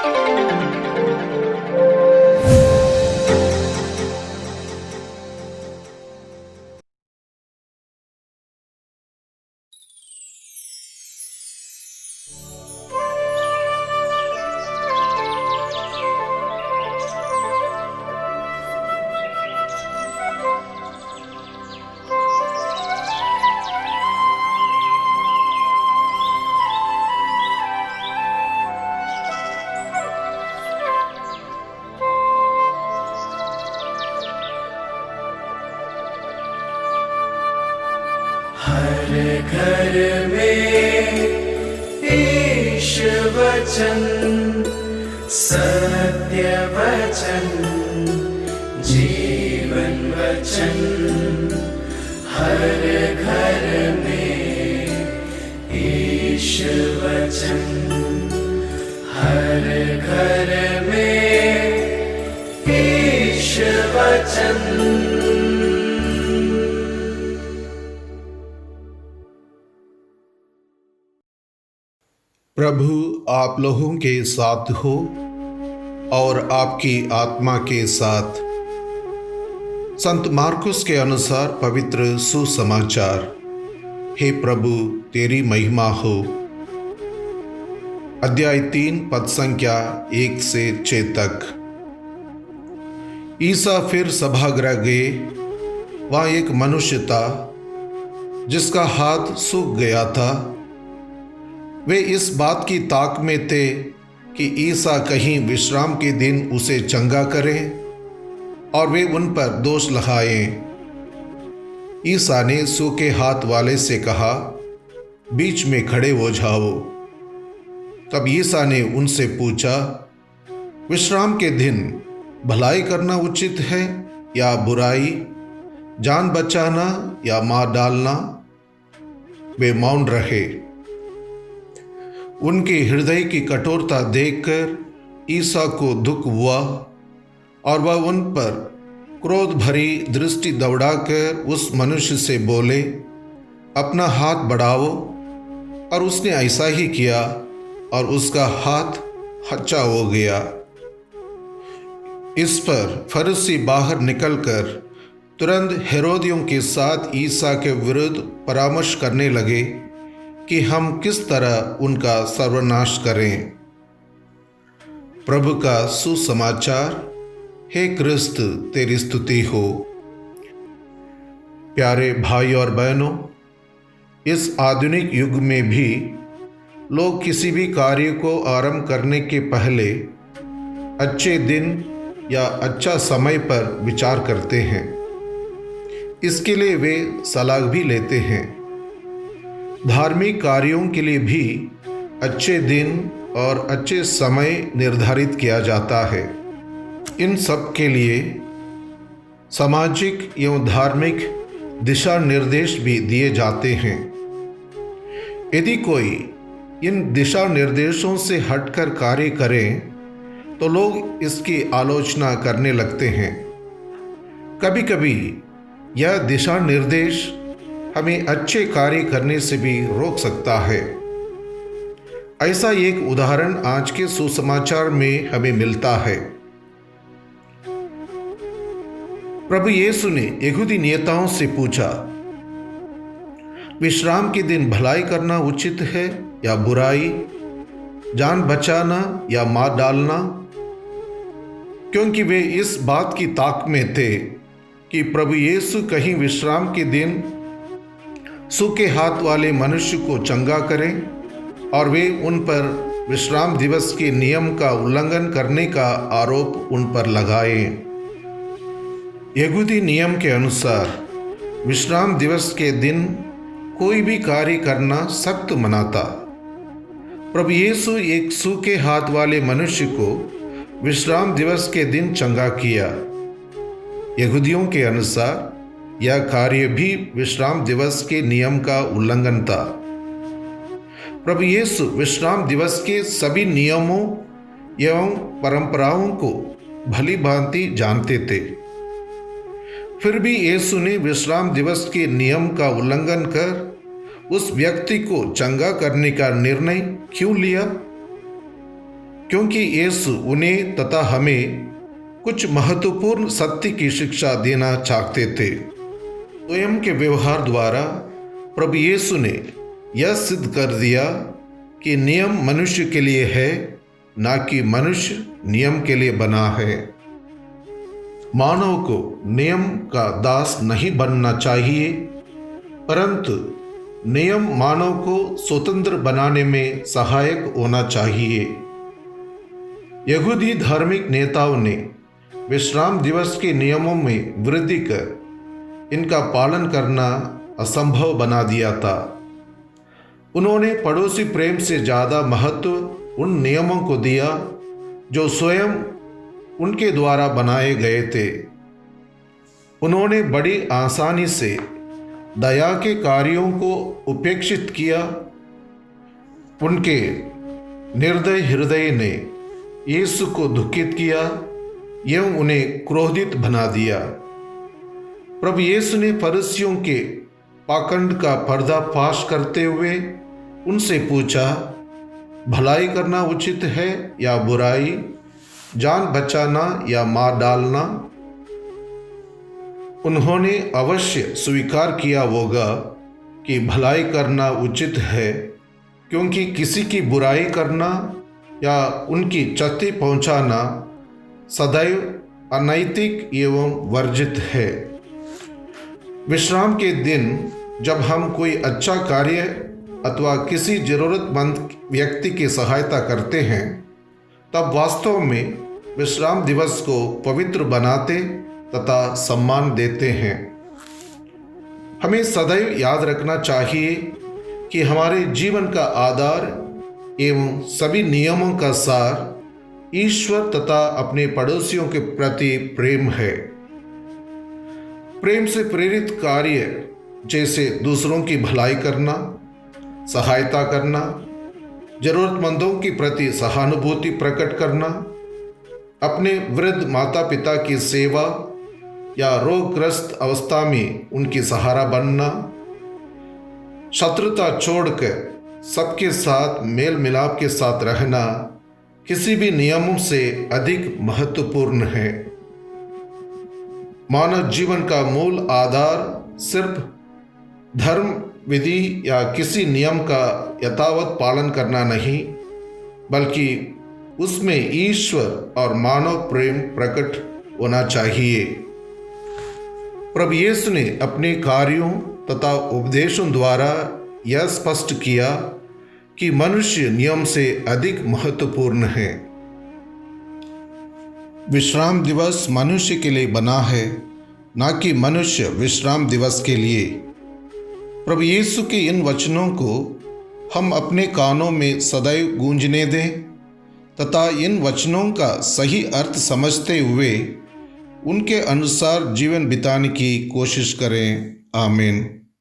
हर घर में ईश वचन, सत्य वचन, जीवन वचन। हर घर में ईश वचन, हर घर में ईश वचन। प्रभु आप लोगों के साथ हो और आपकी आत्मा के साथ। संत मार्कुस के अनुसार पवित्र सुसमाचार। हे प्रभु तेरी महिमा हो। अध्याय 3 पद संख्या 1 से 6 तक। ईसा फिर सभागृह गए। वहाँ एक मनुष्य था जिसका हाथ सूख गया था। वे इस बात की ताक में थे कि ईसा कहीं विश्राम के दिन उसे चंगा करें और वे उन पर दोष लगाएं। ईसा ने सूखे हाथ वाले से कहा, बीच में खड़े हो जाओ। तब ईसा ने उनसे पूछा, विश्राम के दिन भलाई करना उचित है या बुराई, जान बचाना या मार डालना? वे मौन रहे। उनके हृदय की कठोरता देखकर ईसा को दुख हुआ और वह उन पर क्रोध भरी दृष्टि दौड़ाकर उस मनुष्य से बोले, अपना हाथ बढ़ाओ। और उसने ऐसा ही किया और उसका हाथ अच्छा हो गया। इस पर फरीसी बाहर निकलकर तुरंत हेरोदियों के साथ ईसा के विरुद्ध परामर्श करने लगे कि हम किस तरह उनका सर्वनाश करें। प्रभु का सुसमाचार। हे क्रिस्त तेरी स्तुति हो। प्यारे भाई और बहनों, इस आधुनिक युग में भी लोग किसी भी कार्य को आरंभ करने के पहले अच्छे दिन या अच्छा समय पर विचार करते हैं। इसके लिए वे सलाह भी लेते हैं। धार्मिक कार्यों के लिए भी अच्छे दिन और अच्छे समय निर्धारित किया जाता है। इन सब के लिए सामाजिक एवं धार्मिक दिशा निर्देश भी दिए जाते हैं। यदि कोई इन दिशा निर्देशों से हटकर कार्य करें तो लोग इसकी आलोचना करने लगते हैं। कभी कभी यह दिशा निर्देश हमें अच्छे कार्य करने से भी रोक सकता है। ऐसा एक उदाहरण आज के सुसमाचार में हमें मिलता है। प्रभु यीशु ने यहूदी नेताओं से पूछा, विश्राम के दिन भलाई करना उचित है या बुराई, जान बचाना या मार डालना? क्योंकि वे इस बात की ताक में थे कि प्रभु यीशु कहीं विश्राम के दिन सूखे हाथ वाले मनुष्य को चंगा करें और वे उन पर विश्राम दिवस के नियम का उल्लंघन करने का आरोप उन पर लगाएं। यहूदी नियम के अनुसार विश्राम दिवस के दिन कोई भी कार्य करना सख्त मना था। प्रभु यीशु एक सूखे हाथ वाले मनुष्य को विश्राम दिवस के दिन चंगा किया। यहूदियों के अनुसार यह कार्य भी विश्राम दिवस के नियम का उल्लंघन था। प्रभु यीशु विश्राम दिवस के सभी नियमों एवं परंपराओं को भली भांति जानते थे। फिर भी यीशु ने विश्राम दिवस के नियम का उल्लंघन कर उस व्यक्ति को चंगा करने का निर्णय क्यों लिया? क्योंकि यीशु उन्हें तथा हमें कुछ महत्वपूर्ण सत्य की शिक्षा देना चाहते थे। स्वयं के व्यवहार द्वारा प्रभु यीशु ने यह सिद्ध कर दिया कि नियम मनुष्य के लिए है, ना कि मनुष्य नियम के लिए बना है। मानव को नियम का दास नहीं बनना चाहिए, परंतु नियम मानव को स्वतंत्र बनाने में सहायक होना चाहिए। यहूदी धार्मिक नेताओं ने विश्राम दिवस के नियमों में वृद्धि कर इनका पालन करना असंभव बना दिया था। उन्होंने पड़ोसी प्रेम से ज़्यादा महत्व उन नियमों को दिया जो स्वयं उनके द्वारा बनाए गए थे। उन्होंने बड़ी आसानी से दया के कार्यों को उपेक्षित किया। उनके निर्दय हृदय ने यीशु को दुखित किया एवं उन्हें क्रोधित बना दिया। प्रभु यीशु ने फरीसियों के पाखंड का पर्दाफाश करते हुए उनसे पूछा, भलाई करना उचित है या बुराई, जान बचाना या मार डालना? उन्होंने अवश्य स्वीकार किया होगा कि भलाई करना उचित है, क्योंकि किसी की बुराई करना या उनकी क्षति पहुंचाना सदैव अनैतिक एवं वर्जित है। विश्राम के दिन जब हम कोई अच्छा कार्य अथवा किसी जरूरतमंद व्यक्ति की सहायता करते हैं, तब वास्तव में विश्राम दिवस को पवित्र बनाते तथा सम्मान देते हैं। हमें सदैव याद रखना चाहिए कि हमारे जीवन का आधार एवं सभी नियमों का सार ईश्वर तथा अपने पड़ोसियों के प्रति प्रेम है। प्रेम से प्रेरित कार्य जैसे दूसरों की भलाई करना, सहायता करना, जरूरतमंदों के प्रति सहानुभूति प्रकट करना, अपने वृद्ध माता पिता की सेवा या रोगग्रस्त अवस्था में उनकी सहारा बनना, शत्रुता छोड़कर सबके साथ मेल मिलाप के साथ रहना किसी भी नियमों से अधिक महत्वपूर्ण है। मानव जीवन का मूल आधार सिर्फ धर्म, विधि या किसी नियम का यथावत पालन करना नहीं, बल्कि उसमें ईश्वर और मानव प्रेम प्रकट होना चाहिए। प्रभु यीशु ने अपने कार्यों तथा उपदेशों द्वारा यह स्पष्ट किया कि मनुष्य नियम से अधिक महत्वपूर्ण है। विश्राम दिवस मनुष्य के लिए बना है, ना कि मनुष्य विश्राम दिवस के लिए। प्रभु यीशु के इन वचनों को हम अपने कानों में सदैव गूंजने दें तथा इन वचनों का सही अर्थ समझते हुए उनके अनुसार जीवन बिताने की कोशिश करें। आमीन।